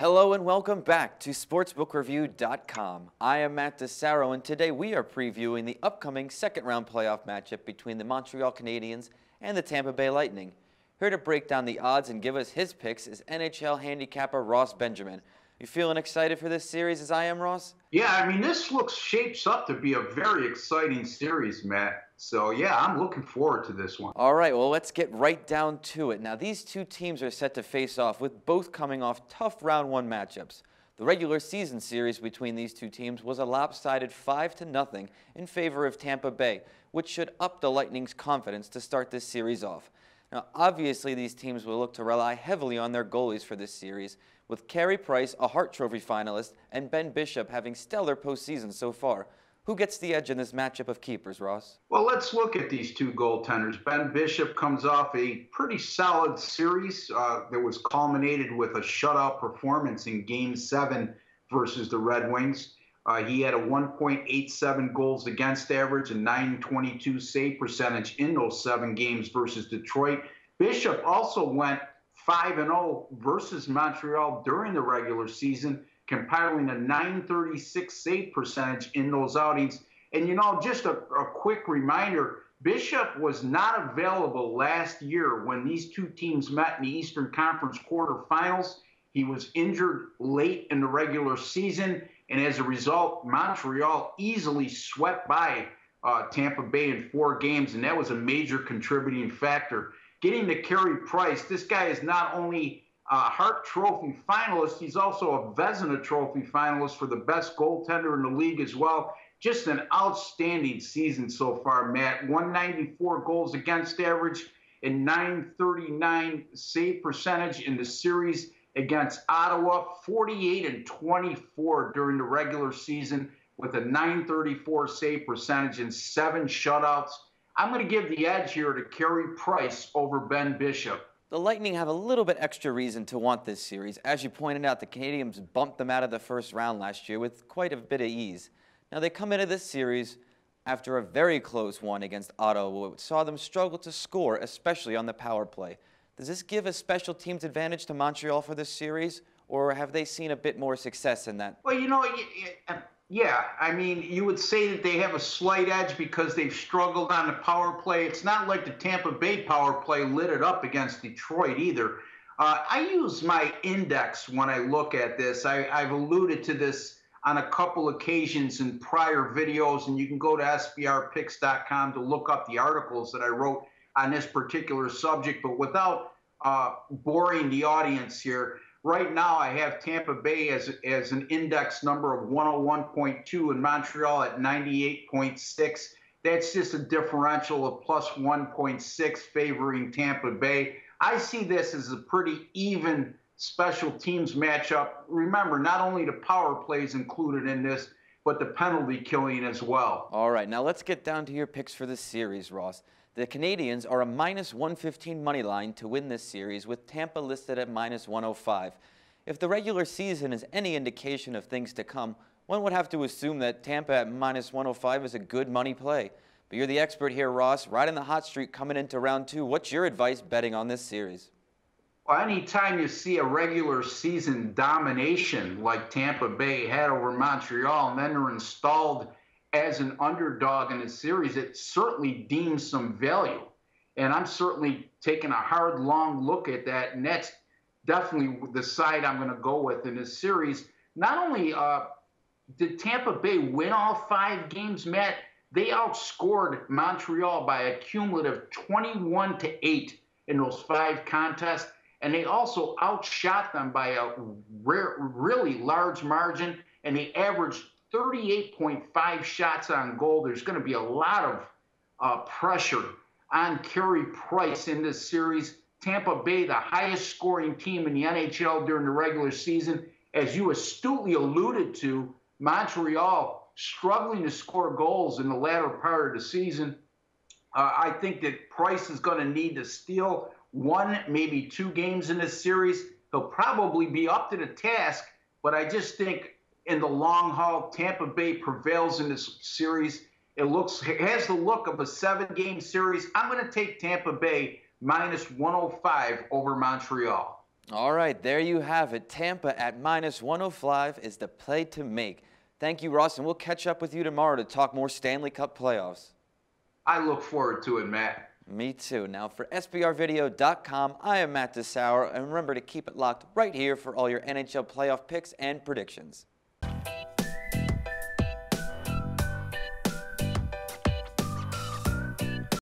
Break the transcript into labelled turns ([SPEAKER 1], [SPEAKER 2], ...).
[SPEAKER 1] Hello and welcome back to SportsbookReview.com. I am Matt DeSaro, and today we are previewing the upcoming second-round playoff matchup between the Montreal Canadiens and the Tampa Bay Lightning. Here to break down the odds and give us his picks is NHL handicapper Ross Benjamin. You feeling excited for this series as I am, Ross?
[SPEAKER 2] Yeah, I mean, this shapes up to be a very exciting series, Matt. So, yeah, I'm looking forward to this one.
[SPEAKER 1] All right, well, let's get right down to it. Now, these two teams are set to face off, with both coming off tough round one matchups. The regular season series between these two teams was a lopsided 5-0 in favor of Tampa Bay, which should up the Lightning's confidence to start this series off. Now, obviously, these teams will look to rely heavily on their goalies for this series, with Carey Price, a Hart Trophy finalist, and Ben Bishop having stellar postseasons so far. Who gets the edge in this matchup of keepers, Ross?
[SPEAKER 2] Well, let's look at these two goaltenders. Ben Bishop comes off a pretty solid series that was culminated with a shutout performance in Game 7 versus the Red Wings. He had a 1.87 goals against average and .922 save percentage in those 7 games versus Detroit. Bishop also went 5-0 versus Montreal during the regular season, compiling a .936 save percentage in those outings. And, you know, just a quick reminder, Bishop was not available last year when these two teams met in the Eastern Conference quarterfinals. He was injured late in the regular season, and as a result, Montreal easily swept by Tampa Bay in 4 games, and that was a major contributing factor. Getting to Carey Price, this guy is not only a Hart Trophy finalist, he's also a Vezina Trophy finalist for the best goaltender in the league as well. Just an outstanding season so far, Matt. 194 goals against average and .939 save percentage in the series against Ottawa. 48-24 during the regular season with a .934 save percentage and 7 shutouts. I'm going to give the edge here to Carey Price over Ben Bishop.
[SPEAKER 1] The Lightning have a little bit extra reason to want this series. As you pointed out, the Canadiens bumped them out of the first round last year with quite a bit of ease. Now, they come into this series after a very close one against Ottawa, which saw them struggle to score, especially on the power play. Does this give a special teams advantage to Montreal for this series, or have they seen a bit more success in that?
[SPEAKER 2] Well, you know, yeah, I mean, you would say that they have a slight edge because they've struggled on the power play. It's not like the Tampa Bay power play lit it up against Detroit either. I use my index when I look at this. I've alluded to this on a couple occasions in prior videos, and you can go to sbrpicks.com to look up the articles that I wrote on this particular subject. But without boring the audience here, right now, I have Tampa Bay as an index number of 101.2 and Montreal at 98.6. That's just a differential of plus 1.6 favoring Tampa Bay. I see this as a pretty even special teams matchup. Remember, not only the power plays included in this, but the penalty killing as well.
[SPEAKER 1] All right, now let's get down to your picks for this series, Ross. The Canadiens are a -115 money line to win this series, with Tampa listed at -105. If the regular season is any indication of things to come, one would have to assume that Tampa at -105 is a good money play. But you're the expert here, Ross, riding the hot streak coming into round 2. What's your advice betting on this series?
[SPEAKER 2] Well, anytime you see a regular season domination like Tampa Bay had over Montreal, and then they're installed as an underdog in the series, it certainly deems some value. And I'm certainly taking a hard, long look at that, and that's definitely the side I'm going to go with in this series. Not only did Tampa Bay win all 5 games, Matt, they outscored Montreal by a cumulative 21-8 in those 5 contests, and they also outshot them by a really large margin, and they averaged 38.5 shots on goal. There's going to be a lot of pressure on Carey Price in this series. Tampa Bay, the highest scoring team in the NHL during the regular season. As you astutely alluded to, Montreal struggling to score goals in the latter part of the season. I think that Price is going to need to steal 1, maybe 2 games in this series. He'll probably be up to the task, but I just think in the long haul, Tampa Bay prevails in this series. It has the look of a 7-game series. I'm going to take Tampa Bay -105 over Montreal.
[SPEAKER 1] All right, there you have it. Tampa at -105 is the play to make. Thank you, Ross, and we'll catch up with you tomorrow to talk more Stanley Cup playoffs.
[SPEAKER 2] I look forward to it, Matt.
[SPEAKER 1] Me too. Now, for SBRvideo.com, I am Matt DeSauer, and remember to keep it locked right here for all your NHL playoff picks and predictions.